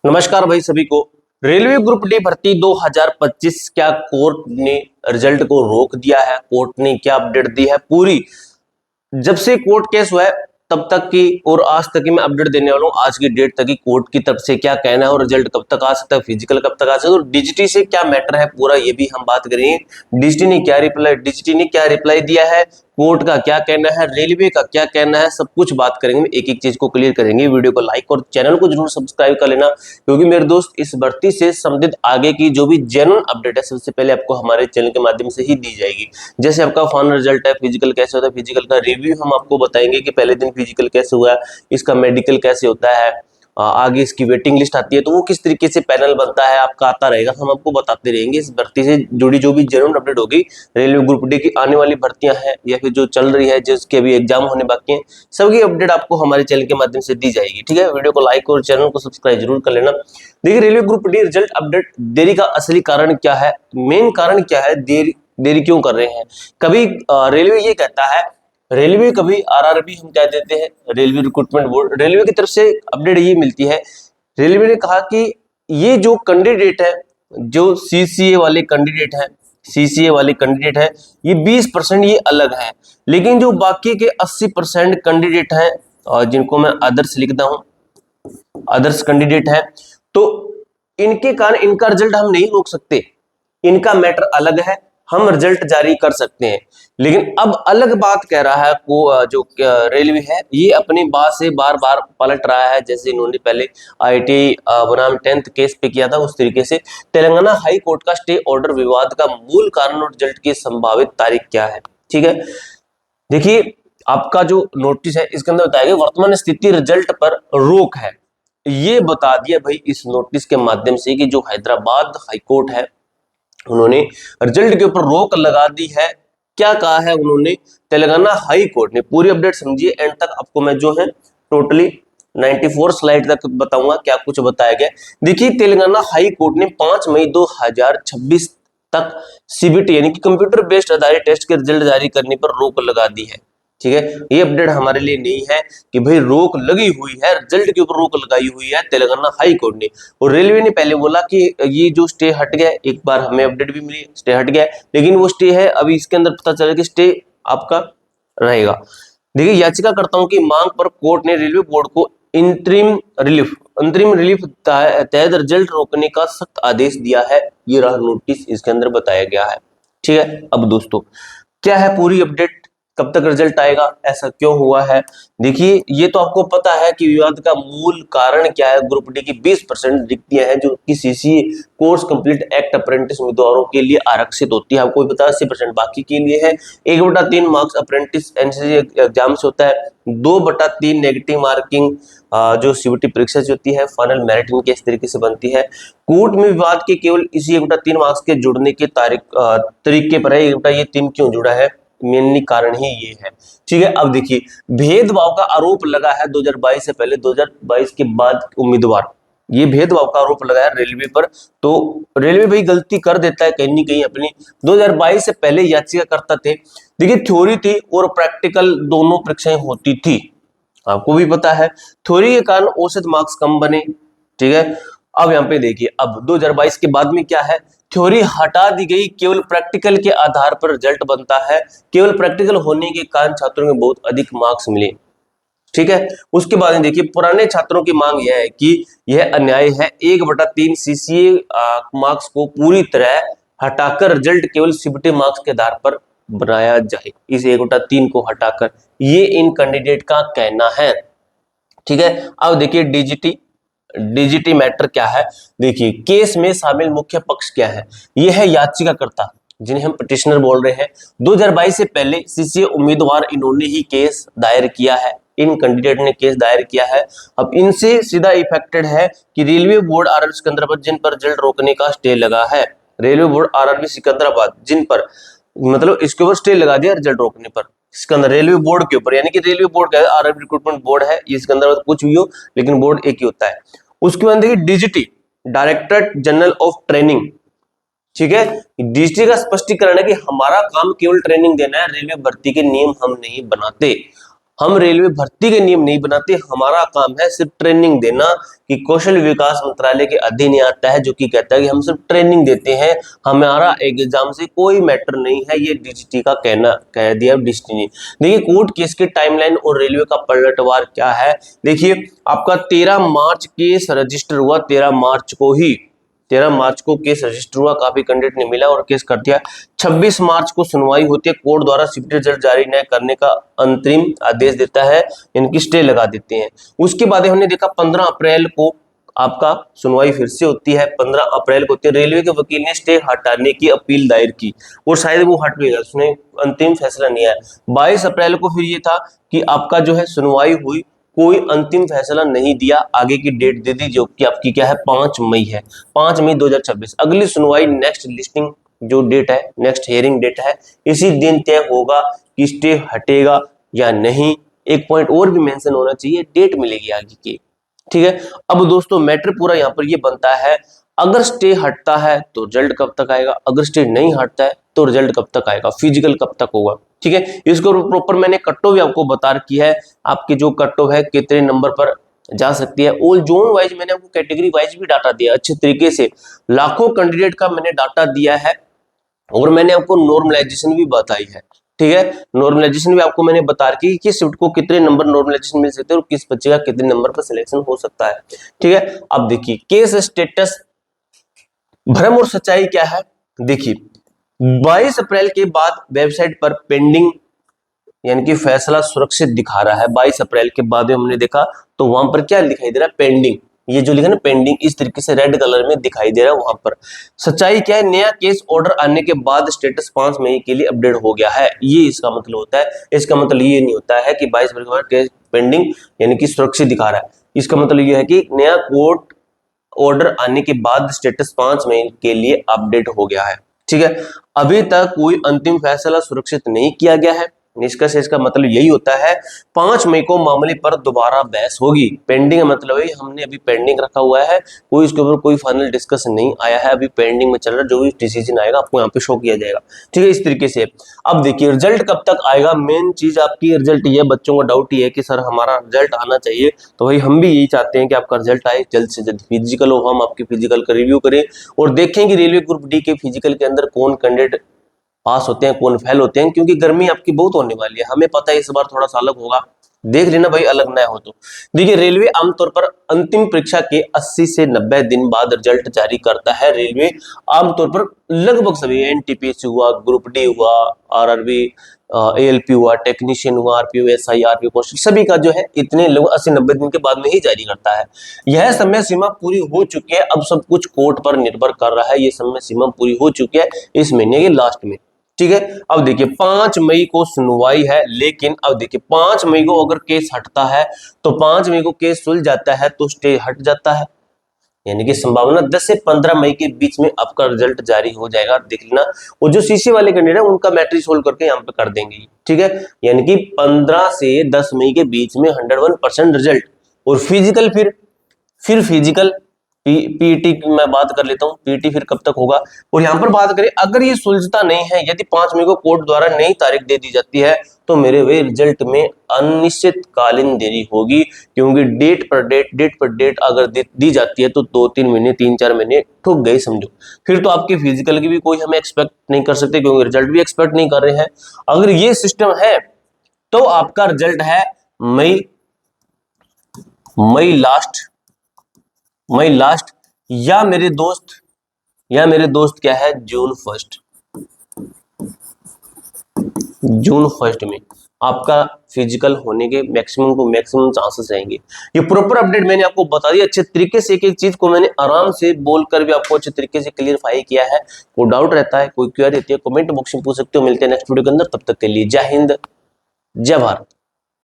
नमस्कार भाई सभी को। रेलवे ग्रुप डी भर्ती 2025 क्या कोर्ट ने रिजल्ट को रोक दिया है? कोर्ट ने क्या अपडेट दी है? पूरी जब से कोर्ट केस हुआ है तब तक की और आज तक की मैं अपडेट देने वाला हूँ। आज की डेट तक की कोर्ट की तरफ से क्या कहना है और रिजल्ट कब तक आ सकता है, फिजिकल कब तक आ सकता है, और डीजीटी से क्या मैटर है पूरा ये भी हम बात करेंगे। डीजीटी ने क्या रिप्लाई दिया है, कोर्ट का क्या कहना है, रेलवे का क्या कहना है, सब कुछ बात करेंगे। एक एक चीज को क्लियर करेंगे। वीडियो को लाइक और चैनल को जरूर सब्सक्राइब कर लेना, क्योंकि मेरे दोस्त इस भर्ती से संबंधित आगे की जो भी जेन्युइन अपडेट है सबसे पहले आपको हमारे चैनल के माध्यम से ही दी जाएगी। जैसे आपका फाइनल रिजल्ट है, फिजिकल कैसे होता है, फिजिकल का रिव्यू हम आपको बताएंगे कि पहले दिन फिजिकल कैसे हुआ है, इसका मेडिकल कैसे होता है, आगे इसकी वेटिंग लिस्ट आती है तो वो किस तरीके से पैनल बनता है आपका आता रहेगा, हम आपको बताते रहेंगे। इस भर्ती से जुड़ी जो भी जेन्युइन अपडेट होगी, रेलवे ग्रुप डी की आने वाली भर्तियां हैं या फिर जो चल रही है जिसके अभी एग्जाम होने बाकी हैं, सबकी अपडेट आपको हमारे चैनल के माध्यम से दी जाएगी। ठीक है, वीडियो को लाइक और चैनल को सब्सक्राइब जरूर कर लेना। देखिए, railway group D result update देरी का असली कारण क्या है, मेन कारण क्या है, देरी क्यों कर रहे हैं। कभी रेलवे ये कहता है, रेलवे कभी आरआरबी हम कह देते हैं, रेलवे रिक्रूटमेंट बोर्ड, रेलवे की तरफ से अपडेट ये मिलती है। रेलवे ने कहा कि ये जो कैंडिडेट है, जो सीसीए वाले कैंडिडेट है, ये 20% ये अलग है, लेकिन जो बाकी के 80% कैंडिडेट हैं, और जिनको मैं अदर्स लिखता हूं, अदर्स कैंडिडेट है, तो इनके कारण इनका रिजल्ट हम नहीं रोक सकते। इनका मैटर अलग है, हम रिजल्ट जारी कर सकते हैं। लेकिन अब अलग बात कह रहा है जो रेलवे है, ये अपनी बात से बार बार पलट रहा है। जैसे इन्होंने पहले आईटी बनाम 10th केस पे किया था, उस तरीके से तेलंगाना हाई कोर्ट का स्टे ऑर्डर विवाद का मूल कारण और रिजल्ट की संभावित तारीख क्या है। ठीक है, देखिए आपका जो नोटिस है इसके अंदर बताया गया वर्तमान स्थिति रिजल्ट पर रोक है। ये बता दिया भाई इस नोटिस के माध्यम से कि जो हैदराबाद हाई कोर्ट है, उन्होंने रिजल्ट के ऊपर रोक लगा दी है। क्या कहा है उन्होंने, तेलंगाना हाई कोर्ट ने, पूरी अपडेट समझिए एंड तक, आपको मैं जो है टोटली 94 स्लाइड तक बताऊंगा क्या कुछ बताया गया। देखिए, तेलंगाना हाई कोर्ट ने 5 मई 2026 तक सीबीटी यानी कि कंप्यूटर बेस्ड आधारित टेस्ट के रिजल्ट जारी करने पर रोक लगा दी है। ठीक है, ये अपडेट हमारे लिए नहीं है कि भाई रोक लगी हुई है, रिजल्ट के ऊपर रोक लगाई हुई है तेलंगाना हाई कोर्ट ने। और रेलवे ने पहले बोला कि ये जो स्टे हट गया, एक बार हमें अपडेट भी मिली स्टे हट गया, लेकिन वो स्टे है, अभी इसके अंदर पता चला कि स्टे आपका रहेगा। देखिए, याचिकाकर्ताओं की मांग पर कोर्ट ने रेलवे बोर्ड को अंतरिम रिलीफ तहत रिजल्ट रोकने का सख्त आदेश दिया है। ये रहा नोटिस, इसके अंदर बताया गया है। ठीक है, अब दोस्तों क्या है पूरी अपडेट, कब तक रिजल्ट आएगा, ऐसा क्यों हुआ है। देखिए, ये तो आपको पता है कि विवाद का मूल कारण क्या है। ग्रुप डी की 20% रिक्तियां हैं जो कि CCA course complete act apprentice उम्मीदवारों के लिए आरक्षित होती है। आपको भी पता है 80% बाकी के लिए है। 1/3 मार्क्स अप्रेंटिस एनसीसी एग्जाम से होता है। 2/3 नेगेटिव मार्किंग जो सीबीटी परीक्षा से होती है, फाइनल मेरिट इनके इस तरीके से बनती है। कोर्ट में विवाद के केवल इसी 1/3 मार्क्स के जुड़ने के तरीके पर है। 1/3 क्यों जुड़ा है, मेनली कारण ही ये है। ठीक है, अब देखिए, भेदभाव का आरोप लगा है 2022 से पहले, 2022 के बाद उम्मीदवार, ये भेदभाव का आरोप लगा है रेलवे पर। तो रेलवे भाई गलती कर देता है कहीं ना कहीं अपनी। 2022 से पहले याचिकाकर्ता थे, देखिए थ्योरी थी और प्रैक्टिकल दोनों परीक्षाएं होती थी, आपको भी पता है। थ्योरी के कारण औसत मार्क्स कम बने। ठीक है, अब यहाँ पे देखिए, अब 2022 के बाद में क्या है, थ्योरी हटा दी गई, केवल प्रैक्टिकल के आधार पर रिजल्ट बनता है। केवल प्रैक्टिकल होने के कारण छात्रों में बहुत अधिक मार्क्स मिले। ठीक है, उसके बाद देखिए, पुराने छात्रों की मांग यह है कि यह अन्याय है। 1/3 सीसीए मार्क्स को पूरी तरह हटाकर रिजल्ट केवल सीबीटी मार्क्स के आधार पर बनाया जाए। इस 1/3 को हटाकर, ये इन कैंडिडेट का कहना है। ठीक है, अब देखिए डीजीटी मैटर क्या है। देखिए, केस में शामिल मुख्य पक्ष क्या है, यह है याचिकाकर्ता जिन्हें हम पिटिशनर बोल रहे हैं। 2022 से पहले सीसीए उम्मीदवार, इन्होंने ही केस दायर किया है, इन कैंडिडेट ने केस दायर किया है। अब इनसे सीधा इफेक्टेड है कि रेलवे बोर्ड आरआरबी सिकंदराबाद, जिन पर रिजल्ट रोकने का स्टे लगा है। रेलवे बोर्ड आरआरबी सिकंदराबाद, जिन पर मतलब इसके ऊपर स्टे लगा दिया रिजल्ट रोकने पर, इसके अंदर रेलवे बोर्ड के ऊपर, यानी कि रेलवे बोर्ड का आरआरबी रिक्रूटमेंट बोर्ड है, इसके अंदर कुछ भी हो लेकिन बोर्ड एक ही होता है। उसके बाद देखिए DGT, director general of training. ठीक है, डीजीटी का स्पष्टीकरण है कि हमारा काम केवल ट्रेनिंग देना है, रेलवे भर्ती के नियम हम नहीं बनाते। हम रेलवे भर्ती के नियम नहीं बनाते, हमारा काम है सिर्फ ट्रेनिंग देना, कि कौशल विकास मंत्रालय के अधीन ही आता है, जो कि कहता है कि हम सिर्फ ट्रेनिंग देते हैं, हमारा एग्जाम से कोई मैटर नहीं है। ये डीजीटी का कहना कह दिया डीजीटी ने। देखिए कोर्ट केस के टाइमलाइन और रेलवे का पलटवार क्या है। देखिए आपका 13 मार्च केस रजिस्टर हुआ, 13 मार्च को केस रजिस्टर हुआ, काफी कैंडिडेट ने मिला और केस कर दिया। 26 मार्च को सुनवाई होती है, कोर्ट द्वारा सीपीटी रिजल्ट जारी न करने का अंतरिम आदेश देता है, इनकी स्टे लगा देते हैं। उसके बाद हमने देखा 15 अप्रैल को आपका सुनवाई फिर से होती है, 15 अप्रैल को होती है। रेलवे के वकील ने स्टे हटाने की अपील दायर की और शायद वो हट भी गया, उसने अंतिम फैसला नहीं आया। 22 अप्रैल को फिर ये था कि आपका जो है सुनवाई हुई, कोई अंतिम फैसला नहीं दिया, आगे की डेट दे दी जो कि आपकी क्या है 5 मई है, 5 मई 2026। अगली सुनवाई नेक्स्ट लिस्टिंग जो डेट है, नेक्स्ट हियरिंग डेट है, इसी दिन तय होगा कि स्टे हटेगा या नहीं। एक पॉइंट और भी मेंशन होना चाहिए, डेट मिलेगी आगे की, ठीक है। अब दोस्तों मैटर पूरा यहाँ पर ये बनता है, अगर स्टे हटता है तो रिजल्ट कब तक आएगा, अगर स्टे नहीं हटता है तो रिजल्ट कब तक आएगा, फिजिकल कब तक होगा, ठीक है। इसको प्रॉपर मैंने कट ऑफ भी आपको बता रखी है, आपकी जो कट ऑफ है कितने नंबर पर जा सकती है। ऑल जोन वाइज मैंने आपको कैटेगरी वाइज भी डाटा दिया अच्छे तरीके से, लाखों कैंडिडेट का मैंने डाटा दिया है और मैंने आपको नॉर्मलाइजेशन भी बताई है, ठीक है। नॉर्मलाइजेशन भी आपको मैंने बता रखी है कि शिफ्ट को कितने नंबर नॉर्मलाइजेशन मिल सकते हैं और किस बच्चे का कितने नंबर पर सिलेक्शन हो सकता है, ठीक है। अब देखिए केस स्टेटस, भ्रम और सच्चाई क्या है। देखिए 22 अप्रैल के बाद वेबसाइट पर पेंडिंग यानी कि फैसला सुरक्षित दिखा रहा है। 22 अप्रैल के बाद हमने देखा तो वहां पर क्या दिखाई दे रहा है, पेंडिंग, ये जो लिखा ना पेंडिंग, इस तरीके से रेड कलर में दिखाई दे रहा है वहां पर। सच्चाई क्या है, नया केस ऑर्डर आने के बाद स्टेटस 5 मई के लिए अपडेट हो गया है, ये इसका मतलब होता है। इसका मतलब ये नहीं होता है कि 22 अप्रैल के बाद केस पेंडिंग यानी कि सुरक्षित दिखा रहा है, इसका मतलब ये है कि नया कोर्ट ऑर्डर आने के बाद स्टेटस 5 मई के लिए अपडेट हो गया है, ठीक है। अभी तक कोई अंतिम फैसला सुरक्षित नहीं किया गया है, निष्कर्ष इसका मतलब यही होता है 5 मई को मामले पर दोबारा बहस होगी। पेंडिंग मतलब है हमने अभी पेंडिंग रखा हुआ है, कोई इसके ऊपर कोई फाइनल डिस्कशन नहीं आया है, अभी पेंडिंग में चल रहा है, जो भी डिसीजन आएगा आपको यहाँ पे शो किया जाएगा, ठीक है। इस तरीके से अब देखिए रिजल्ट कब तक आएगा, मेन चीज आपकी रिजल्ट ये, बच्चों का डाउट ये है कि सर हमारा रिजल्ट आना चाहिए, तो भाई हम भी यही चाहते हैं कि आपका रिजल्ट आए जल्द से जल्द, फिजिकल हो, हम आपके फिजिकल का रिव्यू करें और देखें कि रेलवे ग्रुप डी के फिजिकल के अंदर कौन कैंडिडेट पास होते हैं कौन फेल होते हैं, क्योंकि गर्मी आपकी बहुत होने वाली है, हमें पता है इस बार थोड़ा सा अलग होगा, देख लेना भाई अलग ना हो तो। देखिए रेलवे आमतौर पर अंतिम परीक्षा के 80 से 90 दिन बाद रिजल्ट जारी करता है। रेलवे आमतौर पर लगभग सभी, एनटीपीसी हुआ, ग्रुप डी हुआ, आरआरबी, एएलपी हुआ, टेक्नीशियन हुआ, आरपीओ, एसआई, आरपीओ पोस्ट, सभी का जो है इतने लोग 80-90 दिन के बाद में ही जारी करता है। यह समय सीमा पूरी हो चुकी है, अब सब कुछ कोर्ट पर निर्भर कर रहा है, ये समय सीमा पूरी हो चुकी है इस महीने के लास्ट में, ठीक है। अब देखिए 5 मई को सुनवाई है, लेकिन अब देखिए 5 मई को अगर केस हटता है तो 5 मई को केस सुलझ जाता है तो स्टे हट जाता है, यानी कि संभावना 10 से 15 मई के बीच में आपका रिजल्ट जारी हो जाएगा, देख लेना। और जो सीसी वाले कैंडिडेट है उनका मैट्रिक सोल्व करके यहाँ पे कर देंगे, ठीक है। यानी कि 15 से 10 मई के बीच में 101% रिजल्ट। और फिजिकल फिर फिजिकल पीटी मैं बात कर लेता हूं, पीटी फिर कब तक होगा। और यहां पर बात करें अगर ये सुलझता नहीं है, यदि 5 मई को कोर्ट द्वारा नई तारीख दे दी जाती है तो मेरे वे रिजल्ट में अनिश्चितकालीन देरी होगी, क्योंकि डेट पर डेट अगर दी जाती है तो 2-3 महीने 3-4 महीने ठुक गए समझो। फिर तो आपके फिजिकल की भी कोई हमें एक्सपेक्ट नहीं कर सकते, क्योंकि रिजल्ट भी एक्सपेक्ट नहीं कर रहे हैं। अगर ये सिस्टम है तो आपका रिजल्ट है मई लास्ट या मेरे दोस्त क्या है जून फर्स्ट में आपका फिजिकल होने के मैक्सिमम चांसेस रहेंगे। ये प्रॉपर अपडेट मैंने आपको बता दिया अच्छे तरीके से, एक चीज को मैंने आराम से बोलकर भी आपको अच्छे तरीके से क्लियरफाई किया है। कोई डाउट रहता है, कोई क्वेरी रहती है, कमेंट बॉक्स में पूछ सकते हो। मिलते हैं नेक्स्ट वीडियो के अंदर, तब तक के लिए जय हिंद जय भारत।